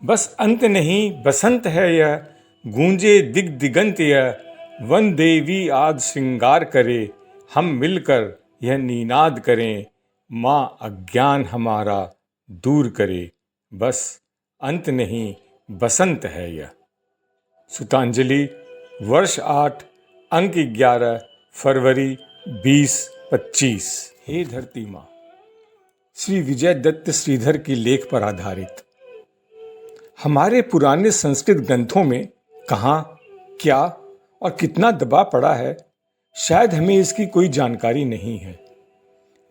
बस अंत नहीं बसंत है यह, गूंजे दिग दिगंत यह। वन देवी आज श्रृंगार करे, हम मिलकर यह नीनाद करें। माँ अज्ञान हमारा दूर करे, बस अंत नहीं बसंत है यह। सुतांजलि वर्ष 8 अंक 11 फरवरी 2025। हे धरती माँ। श्री विजय दत्त श्रीधर की लेख पर आधारित। हमारे पुराने संस्कृत ग्रंथों में कहाँ, क्या और कितना दबाव पड़ा है, शायद हमें इसकी कोई जानकारी नहीं है।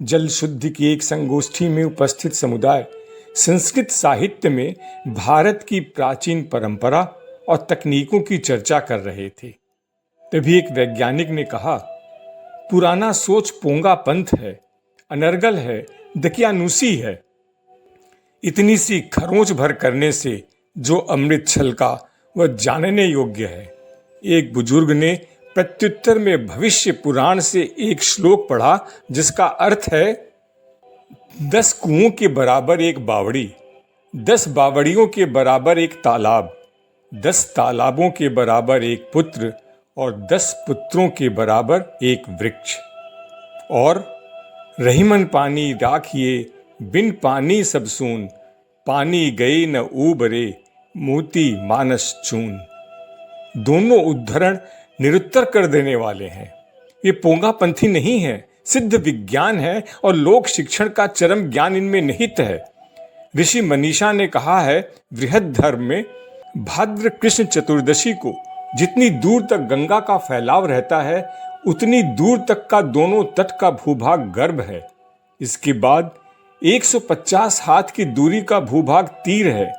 जल शुद्धि की एक संगोष्ठी में उपस्थित समुदाय संस्कृत साहित्य में भारत की प्राचीन परंपरा और तकनीकों की चर्चा कर रहे थे। तभी एक वैज्ञानिक ने कहा, पुराना सोच पोंगा पंथ है, अनर्गल है, दकियानूसी है। इतनी सी खरोंच भर करने से जो अमृत छलका वह जानने योग्य है। एक बुजुर्ग ने प्रत्युत्तर में भविष्य पुराण से एक श्लोक पढ़ा जिसका अर्थ है 10 कुओं के बराबर एक बावड़ी, 10 बावड़ियों के बराबर एक तालाब, 10 तालाबों के बराबर एक पुत्र और 10 पुत्रों के बराबर एक वृक्ष। और रहीमन पानी राखिए, बिन पानी सब सून, पानी गए न ऊबरे, मोती मानस चून। दोनों उद्धरण निरुत्तर कर देने वाले हैं। ये पोंगापंथी नहीं है, सिद्ध विज्ञान है और लोक शिक्षण का चरम ज्ञान इनमें निहित है। ऋषि मनीषा ने कहा है, वृहद धर्म में भाद्र कृष्ण चतुर्दशी को जितनी दूर तक गंगा का फैलाव रहता है, उतनी दूर तक का दोनों तट का भूभाग गर्भ है। इसके बाद 150 हाथ की दूरी का भूभाग तीर है।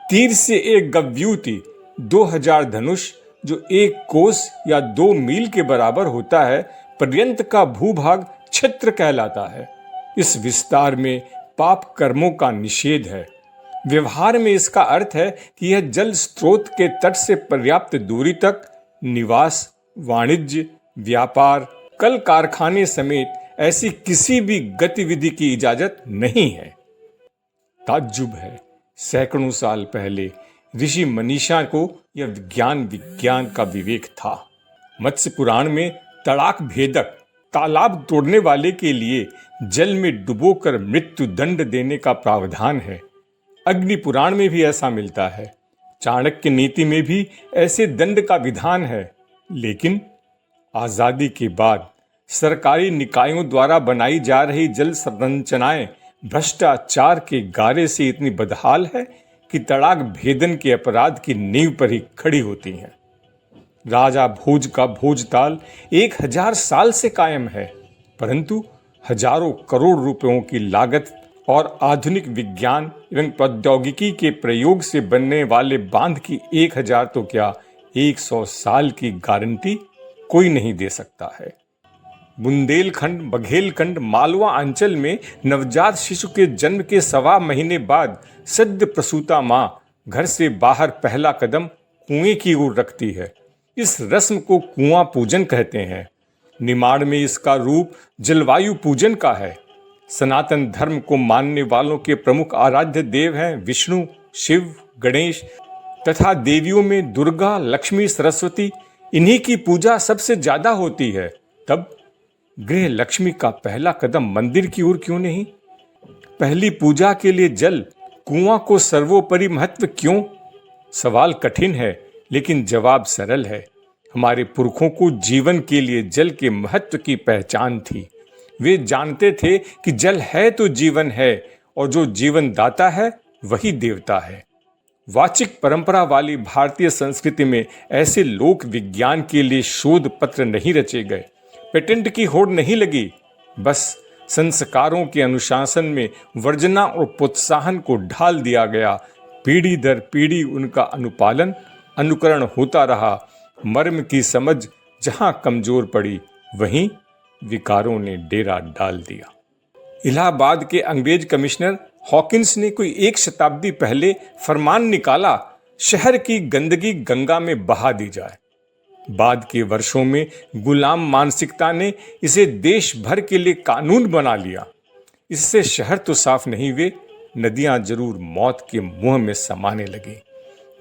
तीर से एक गव्यूति 2000 धनुष, जो 1 कोस या 2 मील के बराबर होता है, पर्यंत का भूभाग क्षेत्र कहलाता है। इस विस्तार में पाप कर्मों का निषेध है। व्यवहार में इसका अर्थ है कि यह जल स्रोत के तट से पर्याप्त दूरी तक निवास, वाणिज्य, व्यापार, कल कारखाने समेत ऐसी किसी भी गतिविधि की इजाजत नहीं है। ताज्जुब है, सैकड़ों साल पहले ऋषि मनीषा को यह विज्ञान का विवेक था। मत्स्य पुराण में तड़ाक भेदक, तालाब तोड़ने वाले के लिए जल में डुबोकर मृत्यु दंड देने का प्रावधान है। अग्नि पुराण में भी ऐसा मिलता है। चाणक्य नीति में भी ऐसे दंड का विधान है। लेकिन आजादी के बाद सरकारी निकायों द्वारा बनाई जा रही जल संरचनाएं भ्रष्टाचार के गारे से इतनी बदहाल है कि तड़ाक भेदन के अपराध की नींव पर ही खड़ी होती हैं। राजा भोज का भोजताल 1000 साल से कायम है, परंतु हजारों करोड़ रुपयों की लागत और आधुनिक विज्ञान एवं प्रौद्योगिकी के प्रयोग से बनने वाले बांध की 1000 तो क्या 100 साल की गारंटी कोई नहीं दे सकता है। बुंदेलखंड, बघेलखंड, मालवा अंचल में नवजात शिशु के जन्म के 1.25 महीने बाद सद्य प्रसूता मां घर से बाहर पहला कदम कुएं की ओर रखती है। इस रस्म को कुआं पूजन कहते हैं। निमाड़ में इसका रूप जलवायु पूजन का है। सनातन धर्म को मानने वालों के प्रमुख आराध्य देव हैं विष्णु, शिव, गणेश तथा देवियों में दुर्गा, लक्ष्मी, सरस्वती। इन्हीं की पूजा सबसे ज्यादा होती है। तब गृह लक्ष्मी का पहला कदम मंदिर की ओर क्यों नहीं? पहली पूजा के लिए जल, कुआं को सर्वोपरि महत्व क्यों? सवाल कठिन है, लेकिन जवाब सरल है। हमारे पुरखों को जीवन के लिए जल के महत्व की पहचान थी। वे जानते थे कि जल है तो जीवन है, और जो जीवन दाता है वही देवता है। वाचिक परंपरा वाली भारतीय संस्कृति में ऐसे लोक विज्ञान के लिए शोध पत्र नहीं रचे गए, पेटेंट की होड़ नहीं लगी। बस संस्कारों के अनुशासन में वर्जना और प्रोत्साहन को ढाल दिया गया। पीढ़ी दर पीढ़ी उनका अनुपालन, अनुकरण होता रहा। मर्म की समझ जहां कमजोर पड़ी, वहीं विकारों ने डेरा डाल दिया। इलाहाबाद के अंग्रेज कमिश्नर हॉकिंस ने कोई 1 शताब्दी पहले फरमान निकाला, शहर की गंदगी गंगा में बहा दी जाए। बाद के वर्षों में गुलाम मानसिकता ने इसे देश भर के लिए कानून बना लिया। इससे शहर तो साफ नहीं हुए, नदियां जरूर मौत के मुंह में समाने लगी।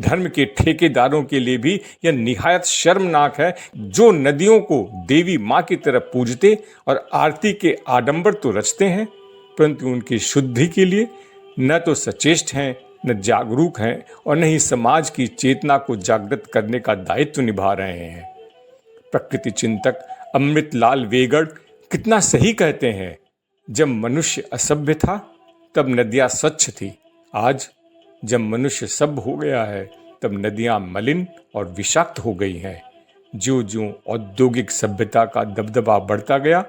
धर्म के ठेकेदारों के लिए भी यह निहायत शर्मनाक है, जो नदियों को देवी माँ की तरह पूजते और आरती के आडंबर तो रचते हैं, परंतु उनकी शुद्धि के लिए न तो सचेष्ट हैं, न जागरूक हैं और न ही समाज की चेतना को जागृत करने का दायित्व निभा रहे हैं। प्रकृति चिंतक अमृतलाल वेगड़ कितना सही कहते हैं, जब मनुष्य असभ्य था तब नदियां स्वच्छ थी, आज जब मनुष्य सभ्य हो गया है तब नदियां मलिन और विषाक्त हो गई हैं। ज्यों ज्यों औद्योगिक सभ्यता का दबदबा बढ़ता गया,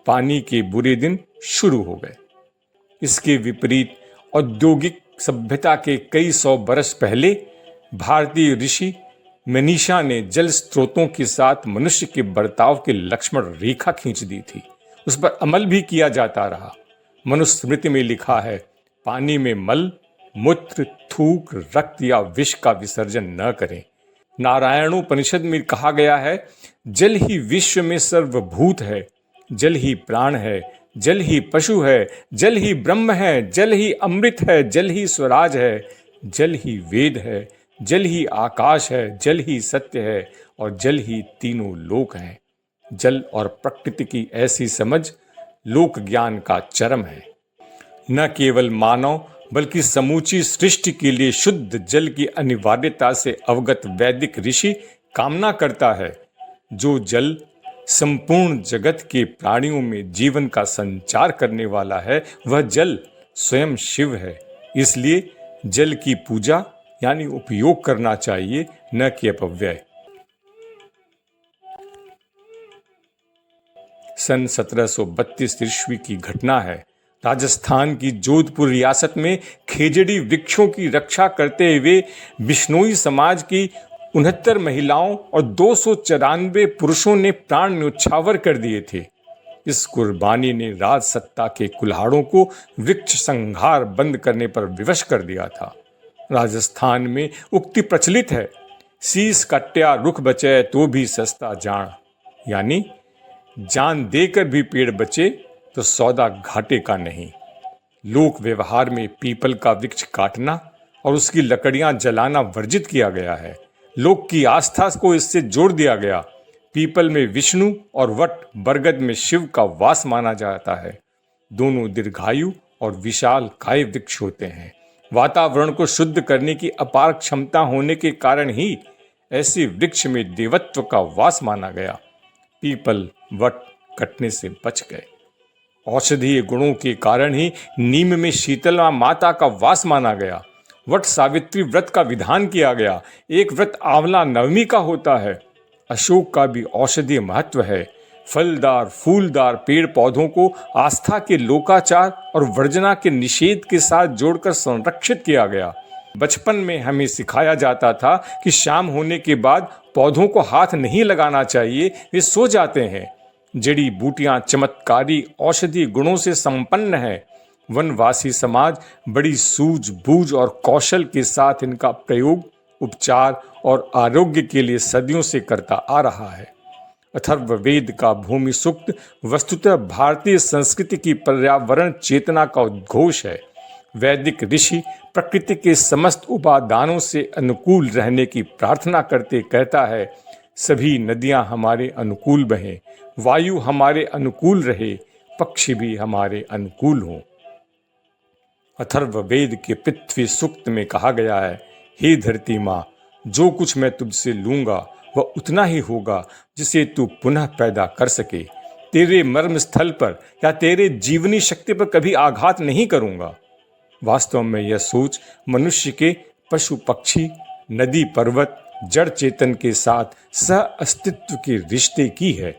पानी के बुरे दिन शुरू हो गए। इसके विपरीत औद्योगिक सभ्यता के कई सौ बरस पहले भारतीय ऋषि मनीषा ने जल स्रोतों के साथ मनुष्य के बर्ताव के लक्ष्मण रेखा खींच दी थी। उस पर अमल भी किया जाता रहा। मनुस्मृति में लिखा है, पानी में मल, मूत्र, थूक, रक्त या विष का विसर्जन न करें। नारायणोपनिषद में कहा गया है, जल ही विश्व में सर्वभूत है, जल ही प्राण है, जल ही पशु है, जल ही ब्रह्म है, जल ही अमृत है, जल ही स्वराज है, जल ही वेद है, जल ही आकाश है, जल ही सत्य है और जल ही तीनों लोक हैं। जल और प्रकृति की ऐसी समझ लोक ज्ञान का चरम है। न केवल मानव बल्कि समूची सृष्टि के लिए शुद्ध जल की अनिवार्यता से अवगत वैदिक ऋषि कामना करता है, जो जल संपूर्ण जगत के प्राणियों में जीवन का संचार करने वाला है, वह जल स्वयं शिव है। इसलिए जल की पूजा यानी उपयोग करना चाहिए, न कि अपव्यय। सन 1732 ईस्वी की घटना है। राजस्थान की जोधपुर रियासत में खेजड़ी वृक्षों की रक्षा करते हुए बिश्नोई समाज की 69 महिलाओं और 294 पुरुषों ने प्राण न्योछावर कर दिए थे। इस कुर्बानी ने राज सत्ता के कुल्हाड़ों को वृक्ष संहार बंद करने पर विवश कर दिया था। राजस्थान में उक्ति प्रचलित है, शीश कट्या रुख बचे तो भी सस्ता जान, यानी जान देकर भी पेड़ बचे तो सौदा घाटे का नहीं। लोक व्यवहार में पीपल का वृक्ष काटना और उसकी लकड़ियां जलाना वर्जित किया गया है। लोक की आस्था को इससे जोड़ दिया गया। पीपल में विष्णु और वट बरगद में शिव का वास माना जाता है। दोनों दीर्घायु और विशाल काय वृक्ष होते हैं। वातावरण को शुद्ध करने की अपार क्षमता होने के कारण ही ऐसे वृक्ष में देवत्व का वास माना गया। पीपल वट कटने से बच गए। औषधीय गुणों के कारण ही नीम में शीतला माता का वास माना गया। वट सावित्री व्रत का विधान किया गया। एक व्रत आंवला नवमी का होता है। अशोक का भी औषधीय महत्व है। फलदार फूलदार पेड़ पौधों को आस्था के लोकाचार और वर्जना के निषेध के साथ जोड़कर संरक्षित किया गया। बचपन में हमें सिखाया जाता था कि शाम होने के बाद पौधों को हाथ नहीं लगाना चाहिए, वे सो जाते हैं। जड़ी बूटियां चमत्कारी औषधि गुणों से संपन्न है। वनवासी समाज बड़ी सूझबूझ और कौशल के साथ इनका प्रयोग उपचार और आरोग्य के लिए सदियों से करता आ रहा है। अथर्ववेद का भूमि सूक्त वस्तुतः भारतीय संस्कृति की पर्यावरण चेतना का उद्घोष है। वैदिक ऋषि प्रकृति के समस्त उपादानों से अनुकूल रहने की प्रार्थना करते कहता है, सभी नदियां हमारे अनुकूल बहें, वायु हमारे अनुकूल रहे, पक्षी भी हमारे अनुकूल हों। अथर्ववेद के पृथ्वी सूक्त में कहा गया है, हे धरती माँ, जो कुछ मैं तुझसे लूंगा वह उतना ही होगा जिसे तू पुनः पैदा कर सके। तेरे मर्म स्थल पर या तेरे जीवनी शक्ति पर कभी आघात नहीं करूंगा। वास्तव में यह सोच मनुष्य के पशु पक्षी, नदी पर्वत, जड़ चेतन के साथ सह अस्तित्व के रिश्ते की है।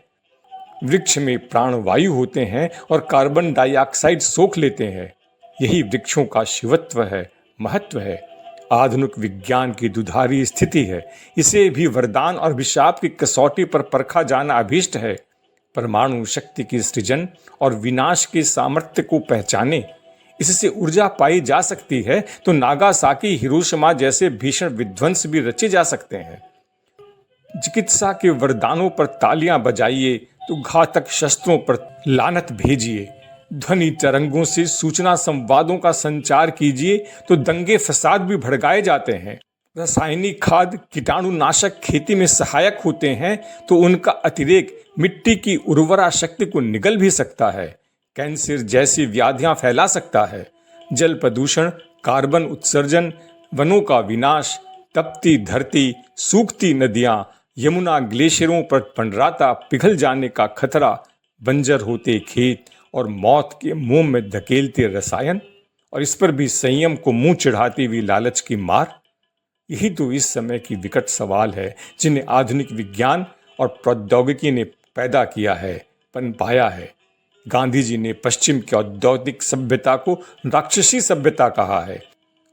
वृक्ष में प्राणवायु होते हैं और कार्बन डाइऑक्साइड सोख लेते हैं। यही वृक्षों का शिवत्व है, महत्व है। आधुनिक विज्ञान की दुधारी स्थिति है। इसे भी वरदान और अभिशाप की कसौटी पर परखा जाना अभीष्ट है। परमाणु शक्ति की सृजन और विनाश के सामर्थ्य को पहचाने, इससे ऊर्जा पाई जा सकती है तो नागासाकी, हिरोशिमा जैसे भीषण विध्वंस भी रचे जा सकते हैं। चिकित्सा के वरदानों पर तालियां बजाइए तो घातक शस्त्रों पर लानत भेजिए। ध्वनि तरंगों से सूचना संवादों का संचार कीजिए तो दंगे फसाद भी भड़काए जाते हैं। रासायनिक खाद कीटाणुनाशक खेती में सहायक होते हैं तो उनका अतिरेक मिट्टी की उर्वरा शक्ति को निगल भी सकता है, कैंसर जैसी व्याधियां फैला सकता है। जल प्रदूषण, कार्बन उत्सर्जन, वनों का विनाश, तपती धरती, सूखती नदियां, यमुना ग्लेशियरों पर मंडराता पिघल जाने का खतरा, बंजर होते खेत और मौत के मुंह में धकेलते रसायन, और इस पर भी संयम को मुंह चढ़ाती हुई लालच की मार। यही तो इस समय की विकट सवाल है जिन्हें आधुनिक विज्ञान और प्रौद्योगिकी ने पैदा किया है, पनपाया है। गांधी जी ने पश्चिम की औद्योगिक सभ्यता को राक्षसी सभ्यता कहा है।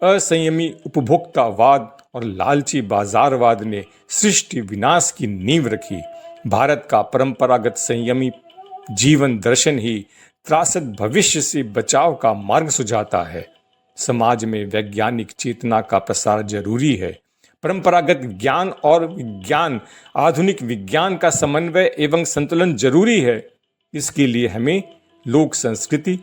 असंयमी उपभोक्तावाद और लालची बाजारवाद ने सृष्टि विनाश की नींव रखी। भारत का परंपरागत संयमी जीवन दर्शन ही त्रासद भविष्य से बचाव का मार्ग सुझाता है। समाज में वैज्ञानिक चेतना का प्रसार जरूरी है। परंपरागत ज्ञान और विज्ञान, आधुनिक विज्ञान का समन्वय एवं संतुलन जरूरी है। इसके लिए हमें लोक संस्कृति,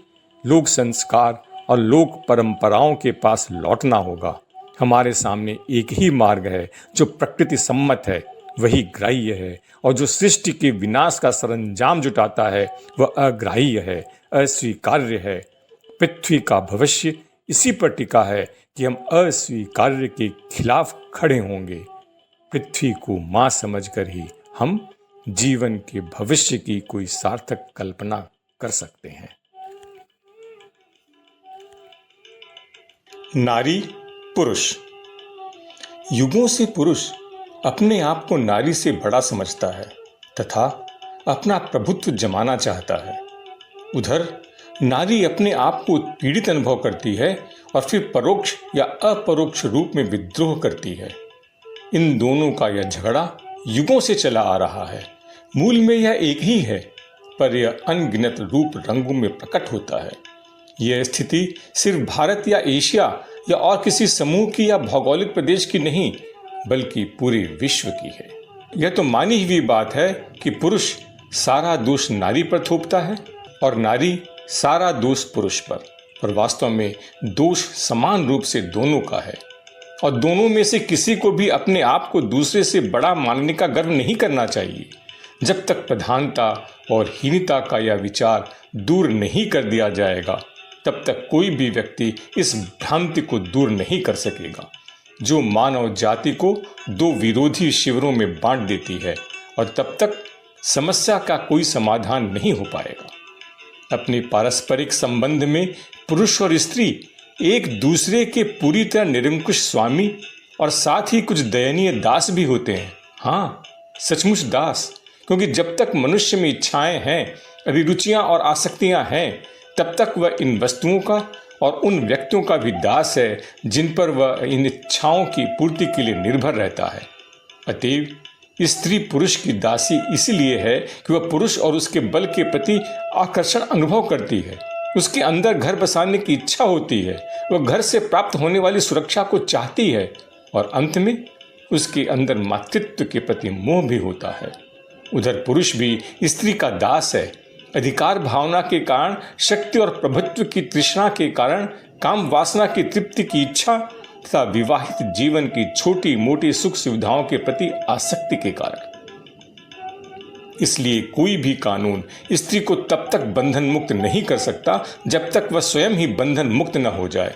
लोक संस्कार और लोक परंपराओं के पास लौटना होगा। हमारे सामने एक ही मार्ग है जो प्रकृति सम्मत है, वही ग्राह्य है, और जो सृष्टि के विनाश का सरंजाम जुटाता है वह अग्राह्य है, अस्वीकार्य है। पृथ्वी का भविष्य इसी पर टिका है कि हम अस्वीकार्य के खिलाफ खड़े होंगे। पृथ्वी को मां समझकर ही हम जीवन के भविष्य की कोई सार्थक कल्पना कर सकते हैं। नारी पुरुष। युगों से पुरुष अपने आप को नारी से बड़ा समझता है तथा अपना प्रभुत्व जमाना चाहता है। उधर नारी अपने आप को पीड़ित अनुभव करती है और फिर परोक्ष या अपरोक्ष रूप में विद्रोह करती है। इन दोनों का यह झगड़ा युगों से चला आ रहा है। मूल में यह एक ही है, पर यह अनगिनत रूप रंगों में प्रकट होता है। यह स्थिति सिर्फ भारत या एशिया या और किसी समूह की या भौगोलिक प्रदेश की नहीं, बल्कि पूरे विश्व की है। यह तो मानी हुई बात है कि पुरुष सारा दोष नारी पर थोपता है और नारी सारा दोष पुरुष पर वास्तव में दोष समान रूप से दोनों का है। और दोनों में से किसी को भी अपने आप को दूसरे से बड़ा मानने का गर्व नहीं करना चाहिए। जब तक प्रधानता और हीनता का यह विचार दूर नहीं कर दिया जाएगा, तब तक कोई भी व्यक्ति इस भ्रांति को दूर नहीं कर सकेगा जो मानव जाति को दो विरोधी शिविरों में बांट देती है, और तब तक समस्या का कोई समाधान नहीं हो पाएगा। अपने पारस्परिक संबंध में पुरुष और स्त्री एक दूसरे के पूरी तरह निरंकुश स्वामी और साथ ही कुछ दयनीय दास भी होते हैं। हाँ, सचमुच दास, क्योंकि जब तक मनुष्य में इच्छाएं हैं, अभिरुचियां और आसक्तियां हैं, तब तक वह इन वस्तुओं का और उन व्यक्तियों का भी दास है जिन पर वह इन इच्छाओं की पूर्ति के लिए निर्भर रहता है। अतएव स्त्री पुरुष की दासी इसलिए है कि वह पुरुष और उसके बल के प्रति आकर्षण अनुभव करती है। उसके अंदर घर बसाने की इच्छा होती है। वह घर से प्राप्त होने वाली सुरक्षा को चाहती है और अंत में उसके अंदर मातृत्व के प्रति मोह भी होता है। उधर पुरुष भी स्त्री का दास है। अधिकार भावना के कारण, शक्ति और प्रभुत्व की तृष्णा के कारण, काम वासना की तृप्ति की इच्छा तथा विवाहित जीवन की छोटी मोटी सुख सुविधाओं के प्रति आसक्ति के कारण। इसलिए कोई भी कानून स्त्री को तब तक बंधन मुक्त नहीं कर सकता जब तक वह स्वयं ही बंधन मुक्त न हो जाए।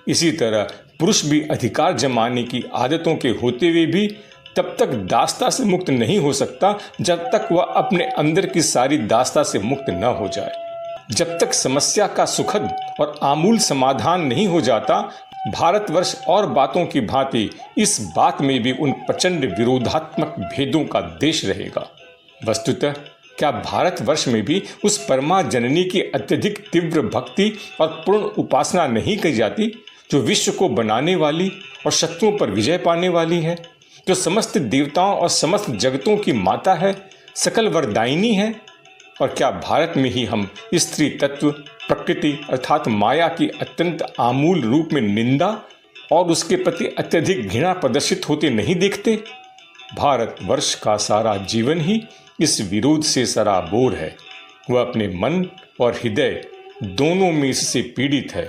इसी तरह पुरुष भी अधिकार जमाने की आदतों के होते हुए भी तब तक दासता से मुक्त नहीं हो सकता जब तक वह अपने अंदर की सारी दासता से मुक्त न हो जाए। जब तक समस्या का सुखद और आमूल समाधान नहीं हो जाता, भारतवर्ष और बातों की भांति इस बात में भी उन प्रचंड विरोधात्मक भेदों का देश रहेगा। वस्तुतः क्या भारतवर्ष में भी उस परमा जननी की अत्यधिक तीव्र भक्ति और पूर्ण उपासना नहीं की जाती जो विश्व को बनाने वाली और शत्रुओं पर विजय पाने वाली है, जो समस्त देवताओं और समस्त जगतों की माता है, सकल वरदायिनी है? और क्या भारत में ही हम स्त्री तत्व, प्रकृति अर्थात माया की अत्यंत आमूल रूप में निंदा और उसके प्रति अत्यधिक घृणा प्रदर्शित होते नहीं देखते? भारतवर्ष का सारा जीवन ही इस विरोध से सराबोर है। वह अपने मन और हृदय दोनों में इससे पीड़ित है।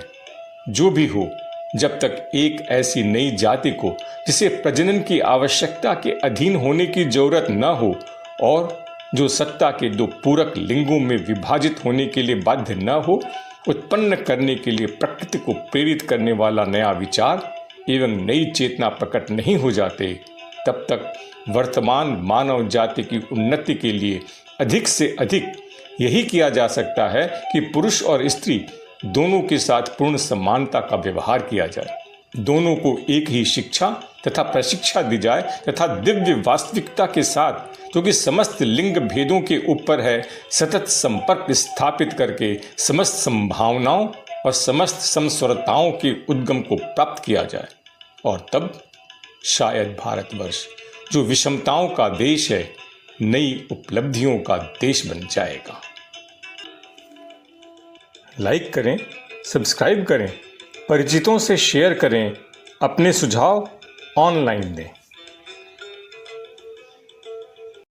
जो भी हो, जब तक एक ऐसी नई जाति को जिसे प्रजनन की आवश्यकता के अधीन होने की जरूरत न हो और जो सत्ता के दो पूरक लिंगों में विभाजित होने के लिए बाध्य न हो, उत्पन्न करने के लिए प्रकृति को प्रेरित करने वाला नया विचार एवं नई चेतना प्रकट नहीं हो जाते, तब तक वर्तमान मानव जाति की उन्नति के लिए अधिक से अधिक यही किया जा सकता है कि पुरुष और स्त्री दोनों के साथ पूर्ण समानता का व्यवहार किया जाए, दोनों को एक ही शिक्षा तथा प्रशिक्षा दी जाए तथा दिव्य वास्तविकता के साथ, जो कि समस्त लिंग भेदों के ऊपर है, सतत संपर्क स्थापित करके समस्त संभावनाओं और समस्त समस्वरताओं के उद्गम को प्राप्त किया जाए। और तब शायद भारतवर्ष, जो विषमताओं का देश है, नई उपलब्धियों का देश बन जाएगा। लाइक करें, सब्सक्राइब करें, परिचितों से शेयर करें, अपने सुझाव ऑनलाइन दें।